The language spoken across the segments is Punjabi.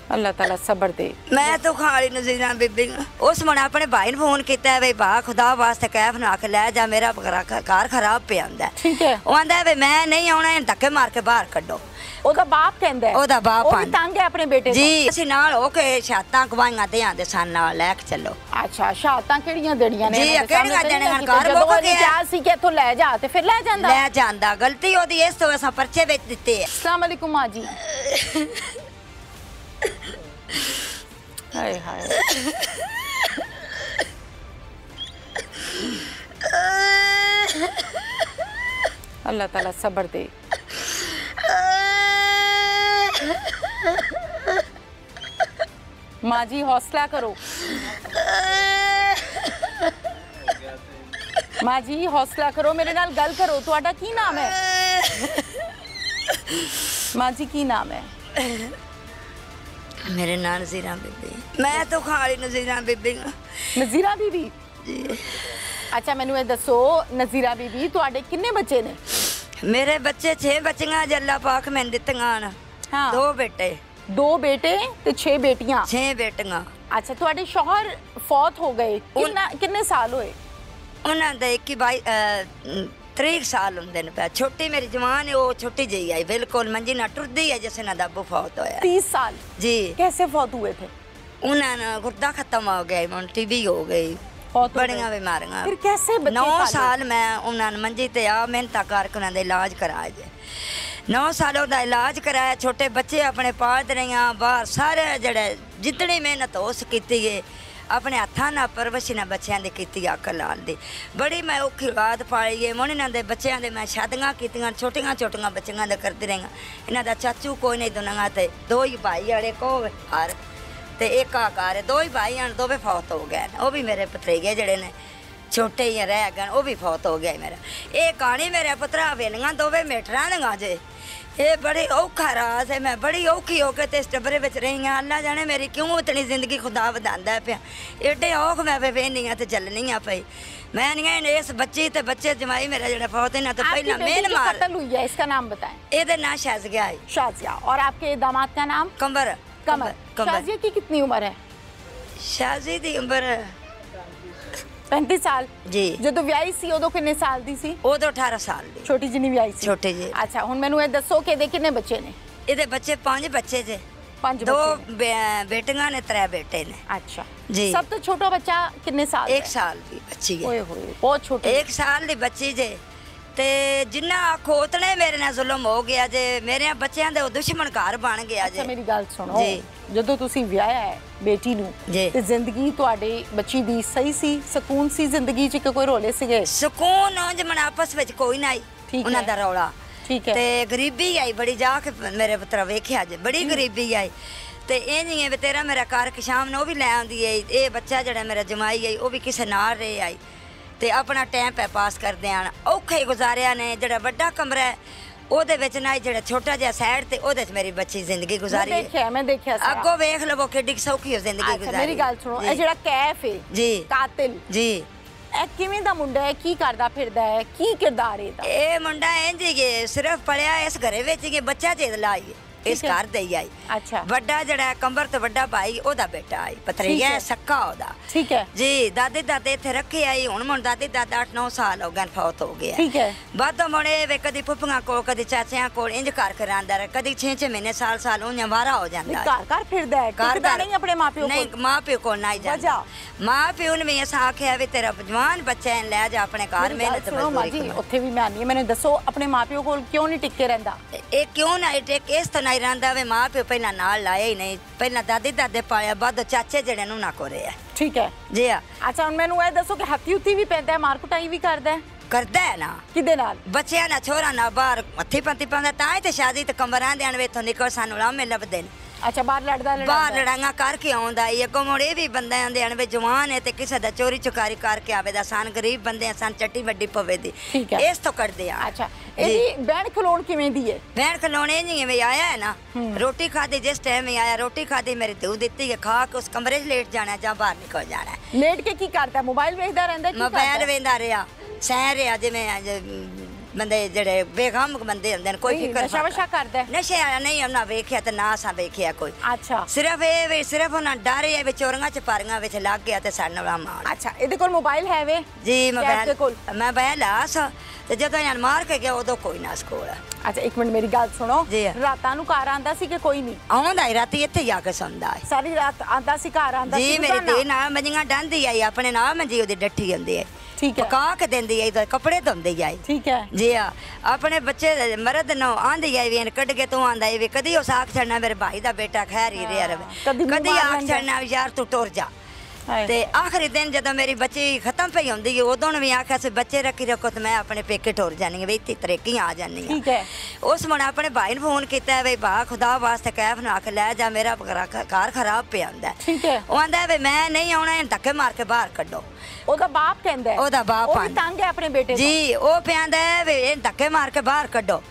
अल्लाह ताला सबर दे। मैं तो खाली नज़ीरा बीबी उस मन अपने भाई ने फोन किया वे भा खुदा वास्ते कैफ ना आके लै जा मेरा घर खराब पे आंदा। ठीक है वो आंदा वे मैं नहीं आना धक्के मार के बाहर कड्डो। ओदा बाप कहंदा है ओदा बाप वो भी तंग है अपने बेटे जी ਅਸੀਂ ਨਾਲ ਹੋ ਕੇ ਸ਼ਾਤਾਂ ਗਵਾਈਆਂ ਤੇ ਆਂਦੇ ਸਾਨ ਨਾਲ ਲੈ ਕੇ ਚੱਲੋ। अच्छा ਸ਼ਾਤਾਂ ਕਿਹੜੀਆਂ ਦੇਣੀਆਂ ਨੇ ਜੀ ਕਿਹੜੀਆਂ ਦੇਣੀਆਂ ਘਰ ਮੁੱਕ ਗਿਆ ਕਿਹਾ ਸੀ ਕਿ ਇੱਥੋਂ ਲੈ ਜਾ ਤੇ ਫਿਰ ਲੈ ਜਾਂਦਾ ਲੈ ਜਾਂਦਾ ਗਲਤੀ ਉਹਦੀ ਇਸ ਤੋਂ ਅਸਾਂ ਪਰਚੇ ਵਿੱਚ ਦਿੱਤੇ ਆ। अस्सलाम वालेकुम माँ जी। हाय हाय अल्लाह ताला सबर दे। माँ जी हौसला करो। माँ जी हौसला करो मेरे नाल गल करो। तुहाडा की नाम है माँ जी? की नाम है? मेरे नाम नज़ीरा बीबी। मैं तो खाली नज़ीरा बीबी। नज़ीरा बीबी जी। अच्छा मैनू ये दसो नज़ीरा बीबी तुहाडे किन्ने बच्चे ने? मेरे बच्चे 6 बच्चियां अल्लाह पाक मैंने दित्तियां। हाँ 2 बेटे 2 बेटे ते 6 बेटियां। 6 बेटियां। अच्छा तुहाडे शौहर फौत हो गए किन्ने साल होए? उन्हां दे 23 साल होंदे ने पे। छोटी मेरी जवान है वो छोटी जी आई बिल्कुल मंजी ना टुरदी है जिस ना अब्बू फौत होया। 30 साल जी। कैसे फौत हुए थे? उन्हें गुर्दा खत्म हो गया टीबी हो गई बड़ियां बीमारियां। फिर कैसे बच्चे 9 साल मैं उन्होंने मंजी ते आ मेहनत करके उन्होंने इलाज कराया जे 9 साल का इलाज कराया। छोटे बच्चे अपने पालते रही बाहर सारे जड़े जितनी मेहनत हो की है अपने हथा ना परवरिश ना बच्चों की की अकल लाल दी बड़ी मैं औखी औलाद पाली है। मुझे इन्होंने बच्चों के मैं शादियाँ की छोटिया छोटिया बच्चियां दे करती रही। इन्हों का चाचू कोई नहीं दुनिया ते 2 ही भाई वाले को हर ते एक घर 2 ही भाई हैं 2 फौत हो गए। वो भी मेरे भतरीगे जड़े ने छोटे ही रह गए वो भी फौत हो गया मेरा। ये कहानी मेरे पुत्रा वेलियां 2 मेटरां ने जे ये बड़ी औखा राज है। मैं बड़ी औखी होकर तो इस टब्बरे में रही हाँ। अल्लाह जाने मेरी क्यों इतनी जिंदगी खुदा वधांदा पिया एडे औख मैं वेहनी हाँ तो चलनी हाँ पई मैं नहीं इस बच्ची ते बच्चे जमाई मेरा जो फौत है ना तो पहला मेन मार हुई है। इसका नाम बताएं। ये नाम शाजिया है। शाजिया। और आपके दामाद का नाम? कमर। कमर। शाजिया की कितनी उम्र है? शाजी की उम्र 35 साल जी। जो व्याही सी उदों किन्ने साल दी सी? उदों 18 साल दी। छोटी जिन्नी व्याही सी। छोटी जी। अच्छा हुण मैनू ये दसो कि इहदे किन्ने बच्चे ने? इहदे बच्चे 5 बच्चे जे 5 2 बेटियां ने 3 बेटे ने। अच्छा जी। सब तो छोटा बच्चा किन्ने साल? 1 साल की बच्ची है। ओए होए बहुत छोटी। 1 साल की बच्ची जे ते जिन्ना आखो उतने मेरे नाल जुल्म हो गया जे मेरे बच्चों दे दुश्मन घर बन गया जे। अच्छा मेरी गल सुनो जी। ਜਦੋਂ ਤੁਸੀਂ ਵਿਆਹਿਆ ਹੈ ਬੇਟੀ ਨੂੰ ਤੇ ਜ਼ਿੰਦਗੀ ਤੁਹਾਡੇ ਬੱਚੀ ਦੀ ਸਹੀ ਸੀ ਸਕੂਨ ਸੀ ਜ਼ਿੰਦਗੀ 'ਚ ਕਿ ਕੋਈ ਰੋਲੇ ਸੀਗੇ? ਸਕੂਨ ਉਂਝ ਮਨ ਆਪਸ ਵਿੱਚ ਕੋਈ ਨਾ ਆਈ ਉਹਨਾਂ ਦਾ ਰੌਲਾ। ਠੀਕ ਹੈ। ਤੇ ਗਰੀਬੀ ਆਈ ਬੜੀ ਜਾ ਕੇ ਮੇਰੇ ਪੁੱਤਰਾ ਵੇਖਿਆ ਜੇ ਬੜੀ ਗਰੀਬੀ ਆਈ ਤੇ ਇਹ ਨਹੀਂ ਵੀ ਤੇਰਾ ਮੇਰਾ ਘਰ ਕਿ ਸ਼ਾਮ ਨੂੰ ਉਹ ਵੀ ਲੈ ਆਉਂਦੀ ਹੈ। ਇਹ ਬੱਚਾ ਜਿਹੜਾ ਮੇਰਾ ਜਮਾਈ ਆਈ ਉਹ ਵੀ ਕਿਸੇ ਨਾਲ ਰਹੇ ਆਈ ਤੇ ਆਪਣਾ ਟਾਈਮ ਪੈ ਪਾਸ ਕਰਦੇ ਆਣ ਔਖੇ ਗੁਜ਼ਾਰਿਆ ਨੇ। ਜਿਹੜਾ ਵੱਡਾ ਕਮਰਾ ਹੈ ਉਹਦੇ ਵਿੱਚ ਨਾ ਜਿਹੜਾ ਛੋਟਾ ਜਿਹਾ ਸਾਈਡ ਤੇ ਉਹਦੇ 'ਚ ਮੇਰੀ ਬੱਚੀ ਜ਼ਿੰਦਗੀ ਗੁਜ਼ਾਰੀ ਹੈ। ਮੈਂ ਦੇਖਿਆ ਅੱਗੋਂ ਵੇਖ ਲਵੋ ਕਿੱਡੀ ਸੌਖੀ ਹੋ ਜ਼ਿੰਦਗੀ ਗੁਜ਼ਾਰੀ। ਮੇਰੀ ਗੱਲ ਸੁਣੋ ਇਹ ਜਿਹੜਾ ਕੈਫ ਹੈ ਜੀ ਕਾਤਿਲ ਜੀ ਇਹ ਕਿਵੇਂ ਦਾ ਮੁੰਡਾ ਹੈ ਕੀ ਕਰਦਾ ਫਿਰਦਾ ਹੈ ਕੀ ਕਿਰਦਾਰ ਹੈ ਇਹਦਾ? ਇਹ ਮੁੰਡਾ ਇੰਜ ਹੀ ਸਿਰਫ ਪੜਿਆ ਇਸ ਘਰੇ ਵਿੱਚ ਹੀ ਬੱਚਾ ਚੇਦ ਲਾਈ इस घर दे आई। अच्छा बड़ा जड़ा कंबर तो बड़ा भाई ओदा बेटा आई पतरीया सक्का ओदा। ठीक है जी। दादी दादे इत्थे रखे आई हुण मुन दादी दादा 8-9 साल हो गए फौत हो गया। ठीक है। बादों मुड़े वे कदी फुफियां कोल कदी चाचियां कोल इंज कर कर आंदा रहा कदी 6-6 महीने साल उन्हें वारा हो जांदा है। घर घर फिरदा है घर नहीं अपने मां प्यो नहीं मां प्यो कोल नहीं जांदा। मां प्यो ने भी असां आख्या वी तेरा जवान बच्चा ले जा अपने घर मेहनत मजदूरी उत्थे भी मैं आनी मैंने दसो अपने मां प्यो कोल क्यों नहीं टिके रहंदा? ए क्यों ना टिक इस तो नहीं रहंदा वे मां प्यो पहला नाल लाया ही नहीं पहला दादी दादे पाया बाद चाचे जड़े ना को रहे। ठीक है जी हाँ। अच्छा हुण मैनू ये दसो कि हत्थी उत्थी भी पैंदा है मार कुटाई भी करदा है ना? किदे नाल? बच्चियां ना छोरा ना बाहर हत्थी पंती पांदा तां ते शादी ते कमरां दे वे तो निकल सानू लामे लभदे ने। अच्छा बाहर लड़दा बाहर लड़ांगा करके आउंदा है अगों मुड़े भी बंदे आंदे हन वे जवान है ते किसे दा चोरी चुकारी करके आवे दा सान गरीब बंदे सान चट्टी वड्डी पवे दी इस तो करदे आ। अच्छा एदी बैण खलोण किवें दी है? बैण खलोणे नहीं वे आया है ना रोटी खादी जिस टाइम में आया रोटी खादी मेरी दूध दित्ती है खा के उस कमरे च लेट जाना जा बाहर निकल जाना। लेट के की करदा? मोबाइल वेखदा रहंदा? मोबाइल वेंदा रहा ਸਹਿ ਰਿਹਾ ਜਿਵੇਂ ਬੰਦੇ ਜਿਹੜੇ ਬੇਗਮ ਬੰਦੇ ਹੁੰਦੇ ਨੇ ਕੋਈ ਫਿਕਰ ਨਸ਼ਾ ਵਸ਼ਾ ਕਰਦਾ ਨਸ਼ੇ ਵਾਲਾ ਨਹੀਂ ਉਹਨਾਂ ਵੇਖਿਆ ਤੇ ਨਾ ਅਸਾਂ ਵੇਖਿਆ ਕੋਈ ਅੱਛਾ ਸਿਰਫ ਇਹ ਵੀ ਸਿਰਫ ਉਹਨਾਂ ਡਰ ਇਹ ਵੀ ਚੋਰੀਆਂ ਚਪਾਰੀਆਂ ਵਿੱਚ ਲੱਗ ਗਿਆ ਤੇ ਸਾਡੇ ਨਾਲ ਮਾਰ ਅੱਛਾ ਇਹਦੇ ਕੋਲ ਮੋਬਾਈਲ ਹੈ ਵੇ ਜੀ ਮੈਂ ਬਹਿ ਲਾਸ ਤੇ ਜਦੋਂ ਇਹਨਾਂ ਮਾਰ ਕੇ ਗਿਆ ਉਦੋਂ ਕੋਈ ਨਾ ਸਕੋਲ ਅੱਛਾ ਇੱਕ ਮਿੰਟ ਮੇਰੀ ਗੱਲ ਸੁਣੋ ਰਾਤਾਂ ਨੂੰ ਘਰ ਆਂਦਾ ਸੀ ਕਿ ਕੋਈ ਨਹੀਂ ਆਉਂਦਾ ਰਾਤੀ ਇੱਥੇ ਜਾ ਕੇ ਸੌਂਦਾ ਹੈ ਸਾਰੀ ਰਾਤ ਆਂਦਾ ਸੀ ਘਰ ਆਂਦਾ ਸੀ ਜੀ ਮੇਰੀ ਧੀ ਨਾਲ ਮੰਜੀਆਂ ਡਾਂਦੀ ਆਈ ਆਪਣੇ ਨਾਲ ਮੰਜੀ ਉਹਦੀ ਡੱਠੀ ਹੁੰਦੀ ਹੈ ਠੀਕ ਹੈ ਪਕਾ ਕੇ ਦਿੰਦੀ ਆਈ ਤਾਂ ਕੱਪੜੇ ਧੋਂਦੀ ਆਈ ਠੀਕ ਹੈ ਜੀ ਆ ਆਪਣੇ ਬੱਚੇ ਮਰਦ ਨੂੰ ਆਂਦੀ ਆਈ ਵੀ ਕੱਢ ਕੇ ਤੂੰ ਆਂਦਾ ਵੀ ਕਦੀ ਉਹ ਸਾਖ ਛੱਡਣਾ ਮੇਰੇ ਭਾਈ ਦਾ ਬੇਟਾ ਖੈਰ ਹੀ ਰਿਹਾ ਰਵੇ ਕਦੀ ਆਖ ਛੱਡਣਾ ਯਾਰ ਤੂੰ ਟੁਰ ਜਾ ਤੇ ਆਖਰੀ ਦਿਨ ਜਦੋਂ ਮੇਰੀ ਬੱਚੀ ਖਤਮ ਪਈ ਹੁੰਦੀ ਉਦੋਂ ਵੀ ਆਖਿਆ ਸੀ ਬੱਚੇ ਰੱਖੀ ਰੱਖੋ ਤੇ ਮੈਂ ਆਪਣੇ ਪੇਕੇ ਟੁਰ ਜਾਣੀ ਹੈ ਵੀ ਇੱਥੇ ਤਰੇਕੀ ਆ ਜਾਣੀ ਠੀਕ ਹੈ ਉਸ ਮੁੰਡੇ ਆਪਣੇ ਭਾਈ ਨੂੰ ਫੋਨ ਕੀਤਾ ਵੀ ਭਾ ਖੁਦਾ ਵਾਸਤੇ ਕੈਫ ਨਾ ਕੇ ਲੈ ਜਾ ਮੇਰਾ ਘਰ ਖਰਾਬ ਪਿਆ ਹੁੰਦਾ ਠੀਕ ਹੈ ਉਹ ਆਂਦਾ ਵੀ ਮੈਂ ਨਹੀਂ ਆਉਣਾ ਇਹਨੂੰ ਧੱਕੇ ਮਾਰ ਕੇ ਬਾਹਰ ਕੱਢੋ ਉਹਦਾ ਬਾਪ ਕਹਿੰਦਾ ਉਹਦਾ ਬਾਪ ਉਹ ਤੰਗ ਹੈ ਆਪਣੇ ਬੇਟੇ ਜੀ ਉਹ ਪਿਆਂਦਾ ਵੀ ਇਹ ਧੱਕੇ ਮਾਰ ਕੇ ਬਾਹਰ ਕੱਢੋ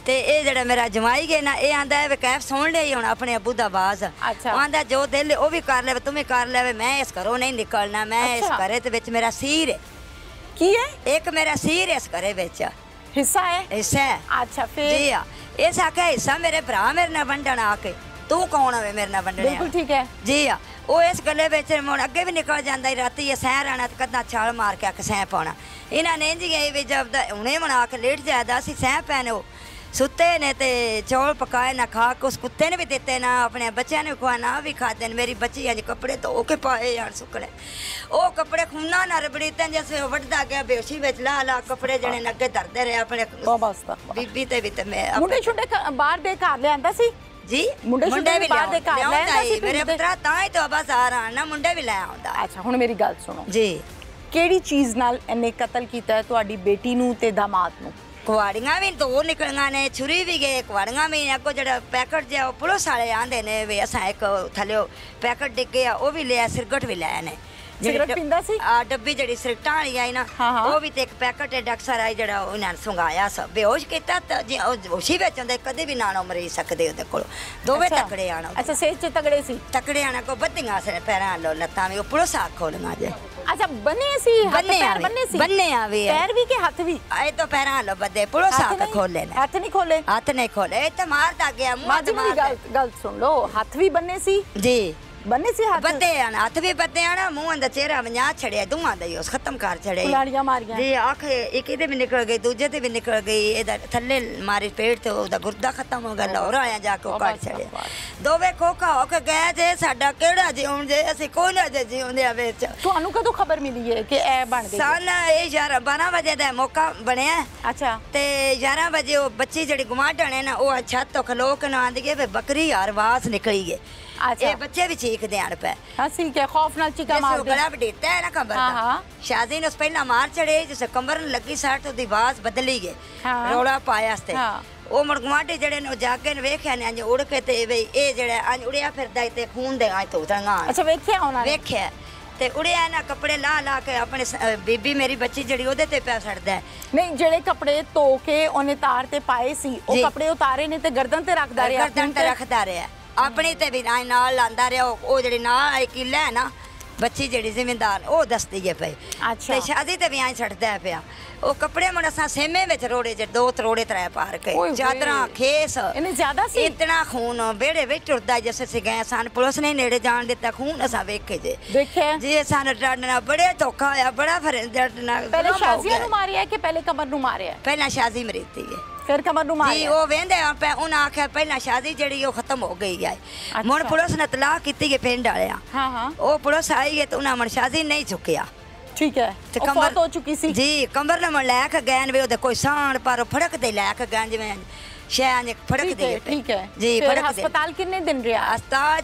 ਤੇ ਇਹ ਜਿਹੜਾ ਮੇਰਾ ਜਮਾਈ ਗਏ ਨਾ ਇਹ ਆਂਦਾ ਹੈ ਕੈਫ ਸੁਣ ਲਈ ਹੁਣ ਆਪਣੇ ਅੱਬੂ ਦਾ ਆਵਾਜ਼ ਉਹ ਆਂਦਾ ਜੋ ਦਿਲ ਉਹ ਵੀ ਕਰ ਲੈ ਤੂੰ ਵੀ ਕਰ ਲੈ ਮੈਂ ਇਸ ਘਰੋਂ ਨਹੀਂ ਨਿਕਲਣਾ ਮੈਂ ਇਸ ਘਰੇ ਦੇ ਵਿੱਚ ਮੇਰਾ ਸੀਰ ਹੈ ਕੀ ਹੈ ਇੱਕ ਮੇਰਾ ਸੀਰ ਇਸ ਘਰੇ ਵਿੱਚ ਹਿੱਸਾ ਹੈ ਹਿੱਸਾ ਅੱਛਾ ਫੇਰ ਜੀ ਆ ਇਸ ਆਖਿਆ ਹਿੱਸਾ ਮੇਰੇ ਭਰਾ ਮੇਰੇ ਨਾਲ ਵੰਡਣ ਆ ਕੇ ਤੂੰ ਕੌਣ ਹੋਵੇ ਮੇਰੇ ਨਾਲ ਵੰਡਣ ਬਿਲਕੁਲ ਠੀਕ ਹੈ ਜੀ ਆ ਉਹ ਇਸ ਗੱਲੇ ਵਿੱਚ ਹੁਣ ਅੱਗੇ ਵੀ ਨਿਕਲ ਜਾਂਦਾ ਰਾਤੀ ਇਹ ਸਹਿ ਰਾਣਾ ਤੇ ਕਦਾਂ ਛਾਲ ਮਾਰ ਕੇ ਅੱਖ ਸਹਿ ਪਾਉਣਾ ਇਹਨਾਂ ਨੇ ਇੰਜ ਗਏ ਵੀ ਜਦ ਹੁਣੇ ਬਣਾ ਕੇ ਲੇਟ ਜਾਦਾ ਸੀ ਸਹਿ ਪੈਣੇ ਉਹ ਸੁੱਤੇ ਨੇ ਤੇ ਚੌਲ ਪਕਾਏ ਨਾ ਖਾ ਕੇ ਉਸ ਕੁੱਤੇ ਨੇ ਵੀ ਦਿੱਤੇ ਨਾ ਆਪਣੇ ਬੱਚਿਆਂ ਨੇ ਖਵਾਣਾ ਵੀ ਖਾਦੇ ਨੇ ਮੇਰੀ ਬੱਚੀ ਅੱਜ ਕੱਪੜੇ ਧੋ ਕੇ ਪਾਏ ਯਾਰ ਸੁੱਕਣੇ ਉਹ ਕੱਪੜੇ ਖੂਨਾ ਨਾ ਰਬੜੀ ਤੇ ਜਿਵੇਂ ਵੱਢਦਾ ਗਿਆ ਬੇਸ਼ੀ ਵਿੱਚ ਲਾ ਕੱਪੜੇ ਜਣੇ ਨੱਗੇ ਧਰਦੇ ਰਹੇ ਆਪਣੇ ਬੀਬੀ ਤੇ ਵੀ ਤੇ ਮੈਂ ਮੁੰਡੇ ਛੁੰਡੇ ਬਾਹਰ ਦੇ ਘਰ ਲਿਆਂਦਾ ਸੀ ਜੀ ਮੁੰਡੇ ਵੀ ਬਾਹਰ ਦੇ ਘਰ ਲਿਆਂਦਾ ਸੀ ਮੇਰੇ ਪੁੱਤਰਾ ਤਾਂ ਹੀ ਤਾਂ ਬਸ ਆ ਰਹਾ ਨਾ ਮੁੰਡੇ ਵੀ ਲੈ ਆਉਂਦਾ ਅੱਛਾ ਹੁਣ ਮੇਰੀ ਗੱਲ ਸੁਣੋ ਜੀ ਕਿਹੜੀ ਚੀਜ਼ ਨਾਲ ਇਹਨੇ ਕਤਲ ਕੀਤਾ ਹੈ ਤੁਹਾਡੀ ਬੇਟੀ ਨੂੰ ਤੇ ਦਾਮਾਦ ਨੂੰ ਕੁਆੜੀਆਂ ਵੀ ਦੋ ਨਿਕਲੀਆਂ ਨੇ ਛੁਰੀ ਵੀ ਗਏ ਕੁਆੜੀਆਂ ਵੀ ਅੱਗੋਂ ਜਿਹੜਾ ਪੈਕਟ ਜਿਹਾ ਉਹ ਪੁਲਿਸ ਵਾਲੇ ਆਂਦੇ ਨੇ ਵੀ ਅਸਾਂ ਇੱਕ ਥੱਲੇ ਪੈਕਟ ਡਿੱਗਿਆ ਉਹ ਵੀ ਲਿਆ ਸਿਰਗਟ ਵੀ ਲਿਆ ਨੇ ਸਿਗਰਟ ਪੀਂਦਾ ਸੀ ਆ ਡੱਬੀ ਜਿਹੜੀ ਸਿਰਟਾਂ ਵਾਲੀ ਆਈ ਨਾ ਉਹ ਵੀ ਤੇ ਇੱਕ ਪੈਕਟ ਡਾਕਟਰ ਆਈ ਜਿਹੜਾ ਉਹਨਾਂ ਨੇ ਸੰਗਾਇਆ ਸਭ ਬੇਹੋਸ਼ ਕੀਤਾ ਤਾਂ ਜੇ ਹੋਸ਼ੀ ਵਿੱਚ ਹੁੰਦੇ ਕਦੇ ਵੀ ਨਾ ਮਰੀ ਸਕਦੇ ਉਹਦੇ ਕੋਲ ਦੋਵੇਂ ਤਕੜੇ ਆਣਾ ਅੱਛਾ ਸੇਜ ਚ ਤਗੜੇ ਸੀ ਤਕੜੇ ਆਣਾ ਕੋ ਬੱਦੀਆਂ ਸੇ ਪੈਰਾਂ ਲੋ ਲੱਤਾਂ ਵੀ ਉਹ ਪੁਲਿਸ ਆ ਖੋਲਣਾ ਜੇ ਅੱਛਾ ਬੰਨੇ ਸੀ ਹੱਥ ਪੈਰ ਬੰਨੇ ਸੀ ਬੰਨੇ ਆਵੇ ਪੈਰ ਵੀ ਕੇ ਹੱਥ ਵੀ ਇਹ ਤਾਂ ਪੈਰਾਂ ਲੋ ਬੱਦੇ ਪੁਲਿਸ ਆ ਕੇ ਖੋਲੇ ਨੇ ਹੱਥ ਨਹੀਂ ਖੋਲੇ ਹੱਥ ਨਹੀਂ ਖੋਲੇ ਇਹ ਤਾਂ ਮਾਰਦਾ ਗਿਆ ਮੂੰਹ ਤੇ ਮਾਰ ਗੱਲ ਸੁਣ ਲੋ ਹੱਥ ਵੀ ਬੰਨੇ ਸੀ ਜੀ ਬੰਨੇ ਸੀ ਹੱਥ ਬੱਦੇ ਆਣ ਹੱਥ ਵੀ ਬੱਦੇ ਆਣ ਮੂੰਹ ਦਾ ਚਿਹਰਾ ਵੰਜਾ ਛੜਿਆ ਦੋਵਾਂ ਦਾ ਹੀ ਉਸ ਖਤਮ ਕਰ ਛੜਿਆ ਕੁਲਾੜੀਆਂ ਮਾਰੀਆਂ ਜੀ ਅੱਖ ਇੱਕ ਇਹਦੇ ਵੀ ਨਿਕਲ ਗਈ ਦੂਜੇ ਤੇ ਵੀ ਨਿਕਲ ਗਈ ਇਹਦਾ ਥੱਲੇ ਮਾਰੇ ਪੇਟ ਤੇ ਉਹਦਾ ਗੁਰਦਾ ਖਤਮ ਹੋ ਗਿਆ ਲਾਹੌਰ ਆਇਆ ਜਾ ਕੇ ਉਹ ਕੱਢ ਛੜਿਆ ਦੋਵੇਂ ਖੋਖਾ ਹੋ ਕੇ ਗਏ ਜੇ ਸਾਡਾ ਕਿਹੜਾ ਜਿਉਂ ਜੇ ਅਸੀਂ ਕੋਈ ਨਾ ਜੇ ਜਿਉਂਦੇ ਆ ਵਿੱਚ ਤੁਹਾਨੂੰ ਕਦੋਂ ਖਬਰ ਮਿਲੀ ਹੈ ਕਿ ਇਹ ਬਣ ਗਈ ਸਾਨ ਇਹ 12 ਵਜੇ ਦਾ ਮੌਕਾ ਬਣਿਆ ਅੱਛਾ ਤੇ 11 ਵਜੇ ਉਹ ਬੱਚੀ ਜਿਹੜੀ ਗੁਆਂਢਣ ਹੈ ਨਾ ਉਹ ਛੱਤ ਤੋਂ ਖਲੋ ਕੇ ਨਾ ਆਂਦੀ ਗਏ ਬੱਕਰੀ ਯਾਰ ਆਵਾਜ਼ ਨਿਕਲੀ ਗਈ ਇਹ ਬੱਚੇ ਵੀ ਚੀਕਦੇ ਆਣ ਪਏ ਹਾਂ ਠੀਕ ਹੈ ਖੌਫ ਨਾਲ ਚੀਕਾ ਮਾਰਦੇ ਗਲਾ ਵਡੇਤਾ ਹੈ ਨਾ ਕੰਬਰ ਦਾ ਸ਼ਾਦੀ ਨੂੰ ਪਹਿਲਾਂ ਮਾਰ ਚੜੇ ਜਿਸ ਕੰਬਰ ਨੂੰ ਲੱਗੀ ਸਾਟ ਉਹਦੀ ਆਵਾਜ਼ ਬਦਲੀ ਗਈ ਰੋਲਾ ਪਾਇਆ ਤੇ ਉਹ ਮੜਗਵਾਟੇ ਜਿਹੜੇ ਨੇ ਜਾਗੇ ਨੇ ਵੇਖਿਆ ਨੇ ਅੰਜ ਉੜ ਕੇ ਤੇ ਵੀ ਇਹ ਜਿਹੜਾ ਅੰਜ ਉੜਿਆ ਫਿਰਦਾ ਤੇ ਖੂਨ ਦੇ ਆਂ ਤੋਂ ਉਤਰਾਂਗਾ ਅੱਛਾ ਵੇਖਿਆ ਉਹਨਾਂ ਨੇ ਵੇਖਿਆ ਤੇ ਉੜਿਆ ਨਾ ਕੱਪੜੇ ਲਾ ਕੇ ਆਪਣੇ ਬੀਬੀ ਮੇਰੀ ਬੱਚੀ ਜਿਹੜੀ ਉਹਦੇ ਤੇ ਪਿਆ ਛੱਡਦਾ ਨਹੀਂ ਜਿਹੜੇ ਕੱਪੜੇ ਧੋ ਕੇ ਉਹਨੇ ਤਾਰ ਤੇ ਪਾਏ ਸੀ ਉਹ ਕੱਪੜੇ ਉਤਾਰੇ ਨੇ ਤੇ ਗਰਦਨ ਤੇ ਰੱਖਦਾ ਰਿਹਾ ਗਰਦਨ ਤੇ ਰੱਖਦਾ ਰਿਹਾ ਆਪਣੀ ਤੇ ਵੀ ਨਾਲ ਲਾਂਦਾ ਰਿਹਾ ਉਹ ਜਿਹੜੀ ਨਾਲ ਆਈ ਕਿੱਲਾ ਹੈ ਨਾ ਬੱਚੀ ਜਿਹੜੀ ਜ਼ਿਮੀਂਦਾਰ ਉਹ ਦੱਸਦੀ ਹੈ ਪਈ ਤੇ ਸ਼ਾਦੀ ਤੇ ਵੀ ਆਂ ਛੱਡਦਾ ਪਿਆ ਉਹ ਕੱਪੜੇ ਮਨ ਅਸਾਂ ਸੇਮੇ ਵਿੱਚ ਰੋੜੇ ਜੇ 2 ਤਰੋੜੇ ਤਰੇ ਪਾਰ ਕੇ ਚਾਦਰਾਂ ਖੇਸ ਇਹਨੇ ਜ਼ਿਆਦਾ ਸੀ ਇਤਨਾ ਖੂਨ ਬੇੜੇ ਵਿੱਚ ਟੁਰਦਾ ਜਿਵੇਂ ਅਸੀਂ ਗਏ ਸਾਨ ਪੁਲਿਸ ਨੇ ਨੇੜੇ ਜਾਣ ਦਿੱਤਾ ਖੂਨ ਅਸਾਂ ਵੇਖੇ ਜੇ ਦੇਖਿਆ ਜੀ ਸਾਨੂੰ ਡਰਨਾ ਬੜੇ ਧੋਖਾ ਹੋਇਆ ਬੜਾ ਫਿਰ ਡਰਨਾ ਪਹਿਲੇ ਸ਼ਾਜ਼ੀਆ ਨੂੰ ਮਾਰਿਆ ਕਿ ਪਹਿਲੇ ਕਮਰ ਨੂੰ ਮਾਰਿਆ ਪਹਿਲਾਂ ਸ਼ਾਜ਼ੀ ਮਰੀਤੀ ਹੈ ਫਿਰ ਕਮਰ ਨੂੰ ਮਾਰਿਆ ਜੀ ਉਹ ਵੇਂਦੇ ਆਪੇ ਉਹਨਾਂ ਆਖਿਆ ਪਹਿਲਾਂ ਸ਼ਾਦੀ ਜਿਹੜੀ ਉਹ ਖਤਮ ਹੋ ਗਈ ਹੈ ਹੁਣ ਪੁਲਿਸ ਨੇ ਤਲਾਕ ਕੀਤੀ ਹੈ ਪਿੰਡ ਵਾਲਿਆਂ ਹਾਂ ਉਹ ਪੁਲਿਸ ਆਈ ਹੈ ਤੇ ਉਹਨਾਂ ਮਨ ਸ਼ਾਦੀ ਨਹੀਂ ਚੁੱਕਿਆ ਠੀਕ ਹੈ ਤੇ ਕਮਰ ਹੋ ਚੁੱਕੀ ਸੀ ਜੀ ਕਮਰ ਨਾਲ ਲੈ ਕੇ ਗਏ ਨੇ ਉਹਦੇ ਕੋਈ ਸਾਣ ਪਰ ਫੜਕ ਦੇ ਲੈ ਕੇ ਗਏ ਜਿਵੇਂ ਸ਼ਹਿਰ ਨੇ ਫੜਕ ਦੇ ਠੀਕ ਹੈ ਜੀ ਫਿਰ ਹਸਪਤਾਲ ਕਿੰਨੇ ਦਿਨ ਰਿਹਾ ਹਸਪਤਾਲ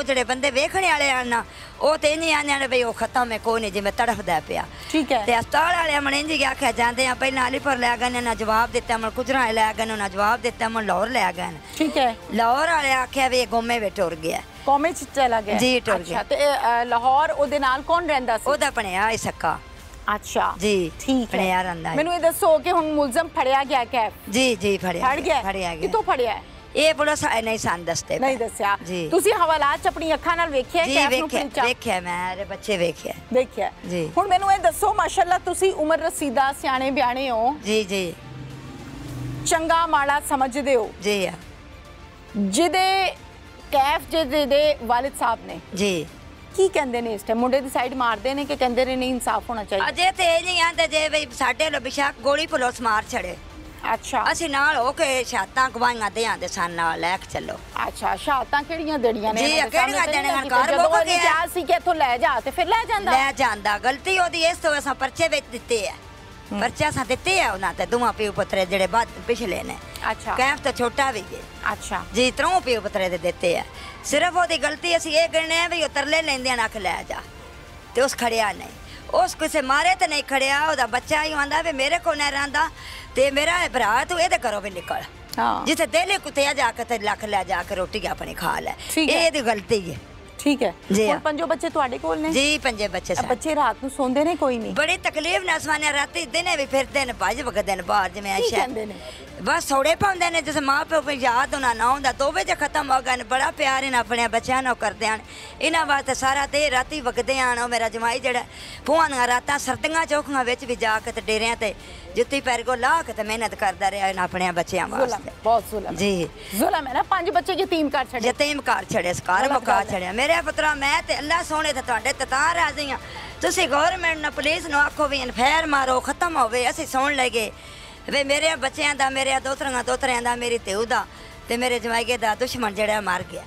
ਜਿਹੜੇ ਬੰਦੇ ਵੇਖਣੇ ਵਾਲੇ ਆਣ ਨਾ ਉਹ ਤੇ ਨਹੀਂ ਆਂਦੇ ਨੇ ਬਈ ਉਹ ਖਤਮ ਹੈ ਕੋਈ ਨਹੀਂ ਜਿਵੇਂ ਤੜਫਦਾ ਪਿਆ ਠੀਕ ਹੈ ਤੇ ਹਸਪਤਾਲ ਵਾਲੇ ਮਣੇ ਜੀ ਆਖਿਆ ਜਾਂਦੇ ਆ ਪਹਿਲਾਂ ਅਲੀਪੁਰ ਲੈ ਗਏ ਨਾ ਜਵਾਬ ਦਿੱਤਾ ਮਨ ਕੁਜਰਾ ਲੈ ਗਏ ਨਾ ਜਵਾਬ ਦਿੱਤਾ ਮਨ ਲਾਹੌਰ ਲੈ ਗਏ ਠੀਕ ਹੈ ਲਾਹੌਰ ਵਾਲੇ ਆਖਿਆ ਵੀ ਗੋਮੇ ਵਿੱਚ ਟੁਰ ਗਿਆ ਕੋਮੇ ਚ ਚਲਾ ਗਿਆ ਜੀ ਟੁਰ ਗਿਆ ਤੇ ਲਾਹੌਰ ਉਹਦੇ ਨਾਲ ਕੌਣ ਰਹਿੰਦਾ ਸੀ ਉਹਦਾ ਬਣਿਆ ਹੀ ਸੱਕਾ ਅੱਛਾ ਜੀ ਠੀਕ ਹੈ ਬਣਿਆ ਰਹਿੰਦਾ ਮੈਨੂੰ ਇਹ ਦੱਸੋ ਕਿ ਹੁਣ ਮੁਲਜ਼ਮ ਫੜਿਆ ਗਿਆ ਕੈਫ ਜੀ ਫੜਿਆ ਗਿਆ ਕਿੱਥੋਂ ਫੜਿਆ ਇਹ ਪੁਲਿਸ ਨਹੀਂ ਸਾਨੂੰ ਦੱਸਦੇ ਨਹੀਂ ਦੱਸਿਆ ਜੀ। ਤੁਸੀਂ ਹਵਾਲਾਤ ਚ ਆਪਣੀ ਅੱਖਾਂ ਨਾਲ ਵੇਖਿਆ ਜੀ? ਵੇਖਿਆ ਮੈਂ ਬੱਚੇ ਵੇਖਿਆ ਜੀ। ਹੁਣ ਮੈਨੂੰ ਇਹ ਦੱਸੋ, ਮਾਸ਼ਾਅੱਲਾ ਤੁਸੀਂ ਉਮਰ ਰਸੀਦਾ ਸਿਆਣੇ ਬਿਆਣੇ ਹੋ ਜੀ ਜੀ, ਚੰਗਾ ਮਾੜਾ ਸਮਝਦੇ ਹੋ ਜੀ ਆ ਜਿਹਦੇ ਕੈਫ ਦੇ ਵਾਲਿਦ ਸਾਹਿਬ ਨੇ ਜੀ, ਕੀ ਕਹਿੰਦੇ ਨੇ ਇਸ ਟਾਈਮ? ਮੁੰਡੇ ਦੀ ਸਾਈਡ ਮਾਰਦੇ ਨੇ ਕਿ ਕਹਿੰਦੇ ਨੇ ਨਹੀਂ ਇਨਸਾਫ ਹੋਣਾ ਚਾਹੀਦਾ? ਅਜੇ ਤੇ ਇਹ ਨਹੀਂ ਆਂਦੇ ਜੇ ਵੀ ਸਾਡੇ ਲੋ ਬਿਸ਼ੱਕ ਗੋਲੀ ਪੁਲਿਸ ਮਾਰ ਛੜੇ, ਅੱਛਾ ਅਸੀਂ ਨਾਲ ਹੋ ਕੇ ਸ਼ਾਤਾਂ ਗਵਾਈਆਂ ਦੇ ਆਂਦੇ ਸਾਨ ਨਾਲ ਲੈ ਕੇ ਚੱਲੋ। ਅੱਛਾ, ਸ਼ਹਾਦਤਾਂ ਕਿਹੜੀਆਂ ਦੇਣੀਆਂ ਨੇ? ਜੀ ਕਿਹੜੀਆਂ ਦੇਣੀਆਂ? ਘਰ ਮੁੱਕ ਗਿਆ, ਕਿਹਾ ਸੀ ਕਿ ਇੱਥੋਂ ਲੈ ਜਾ ਤੇ ਫਿਰ ਲੈ ਜਾਂਦਾ। ਗਲਤੀ ਉਹਦੀ ਇਸ ਤੋਂ ਅਸਾਂ ਪਰਚੇ ਵਿੱਚ ਦਿੱਤੇ ਆ, ਪਰਚਾ ਅਸਾਂ ਦਿੱਤੇ ਆ ਉਹਨਾਂ ਤੇ ਦੋਵਾਂ ਪਿਓ ਪੁੱਤਰੇ ਜਿਹੜੇ ਬਾਅਦ ਪਿਛਲੇ ਨੇ। ਅੱਛਾ, ਕੈਫ ਤਾਂ ਛੋਟਾ ਵੀ ਹੈ। ਅੱਛਾ ਜੀ, ਤਰੋਂ ਪਿਓ ਪੁੱਤਰੇ ਦੇ ਦਿੱਤੇ ਆ। ਸਿਰਫ ਉਹਦੀ ਗਲਤੀ ਅਸੀਂ ਇਹ ਗਣਨੇ ਆ ਵੀ ਉਹ ਤਰਲੇ ਲੈਂਦੇ ਆ ਕਿ ਲੈ ਜਾ, ਤੇ ਉਸ ਖੜਿਆ ਨਹੀਂ, ਉਸ ਕਿਸੇ ਮਾਰੇ ਤੇ ਨਹੀਂ ਖੜਿਆ। ਉਹਦਾ ਬੱਚਾ ਹੀ ਆਂਦਾ ਵੀ ਮੇਰੇ ਕੋਲ ਨਹੀਂ ਰਹਿੰਦਾ ਤੇ ਮੇਰਾ ਭਰਾ ਤੂੰ ਇਹਦੇ ਘਰੋਂ ਵੀ ਨਿਕਲ, ਜਿੱਥੇ ਦਿਲ ਕੁੱਤਿਆ ਜਾ ਕੇ ਤੇ ਲੱਖ ਲੈ ਜਾ ਕੇ ਰੋਟੀ ਆਪਣੀ ਖਾ ਲੈ। ਇਹ ਇਹਦੀ ਗਲਤੀ ਹੈ। ਠੀਕ ਹੈ ਜੀ। ਹੁਣ ਪੰਜੋ ਬੱਚੇ ਤੁਹਾਡੇ ਕੋਲ ਨੇ? ਜੀ, ਪੰਜੇ ਬੱਚੇ। ਬੱਚੇ ਰਾਤ ਨੂੰ ਸੌਂਦੇ ਨੇ? ਕੋਈ ਨਹੀਂ? ਬੜੀ ਤਕਲੀਫ ਨਾਲ ਸਵਾਨੇ, ਰਾਤੀ ਦਿਨੇ ਵੀ ਫਿਰਦੇ ਨੇ, ਭੱਜ ਵਗਦੇ ਨੇ ਬਾਹਰ ਜਿਵੇਂ ਕੀ ਕਹਿੰਦੇ ਨੇ? ਬਸ ਸੌੜੇ ਪਾਉਂਦੇ ਨੇ, ਜਿਸ ਮਾਂ ਪਿਓ ਕੋਈ ਯਾਦ ਉਹਨਾਂ ਨਾ ਹੁੰਦਾ। 2 ਵਜੇ ਖਤਮ ਹੋ ਗਏ ਨੇ। ਬੜਾ ਪਿਆਰ ਇਹਨਾਂ ਆਪਣੇ ਬੱਚਿਆਂ ਨੂੰ ਕਰਦੇ ਹਨ। ਇਹਨਾਂ ਵਾਸਤੇ ਸਾਰਾ ਤੇ ਰਾਤੀ ਵਗਦੇ ਆਣ। ਉਹ ਮੇਰਾ ਜਮਾਈ ਜਿਹੜਾ ਭੂਆ ਦੀਆਂ ਰਾਤਾਂ ਸਰਦੀਆਂ ਚੌਖੀਆਂ ਵਿੱਚ ਵੀ ਜਾ ਕੇ ਤੇ ਡੇਰਿਆਂ ਤੇ ਜੁੱਤੀ ਪੈਰ ਕੋ ਲਾ ਕੇ ਤੇ ਮਿਹਨਤ ਕਰਦਾ ਰਿਹਾ ਇਹਨਾਂ ਆਪਣੇ ਬੱਚਿਆਂ ਵਾਸਤੇ। ਬਹੁਤ ਜ਼ੁਲਮ ਜੀ, ਜ਼ੁਲਮ ਹੈ ਨਾ। 5 ਬੱਚੇ ਯਤੀਮ ਕਰ ਛੱਡੇ, ਯਤੀਮ ਕਰ ਛੜੇ, ਸਕਾਰ ਮੁਕਾ ਛੜਿਆ। ਮੇਰੇ ਪੁੱਤਰਾ ਮੈਂ ਤੇ ਅੱਲਾ ਸੋਹਣੇ ਤੇ ਤੁਹਾਡੇ ਤੇ ਤਾਂ ਰਾਜ਼ੀ ਆ। ਤੁਸੀਂ ਗਵਰਨਮੈਂਟ ਨੂੰ ਪੁਲਿਸ ਨੂੰ ਆਖੋ ਵੀ ਇਨਫੇਰ ਮਾਰੋ, ਖਤਮ ਹੋਵੇ। ਅਸੀਂ ਸੁਣ ਲਈਏ ਵੇ ਮੇਰੇ ਬੱਚਿਆਂ ਦਾ, ਮੇਰੇ ਦੋਤਰਿਆਂ ਦਾ, ਮੇਰੀ ਧੀਊ ਦਾ ਤੇ ਮੇਰੇ ਜਵਾਈਏ ਦਾ ਦੁਸ਼ਮਣ ਜਿਹੜਾ ਮਰ ਗਿਆ।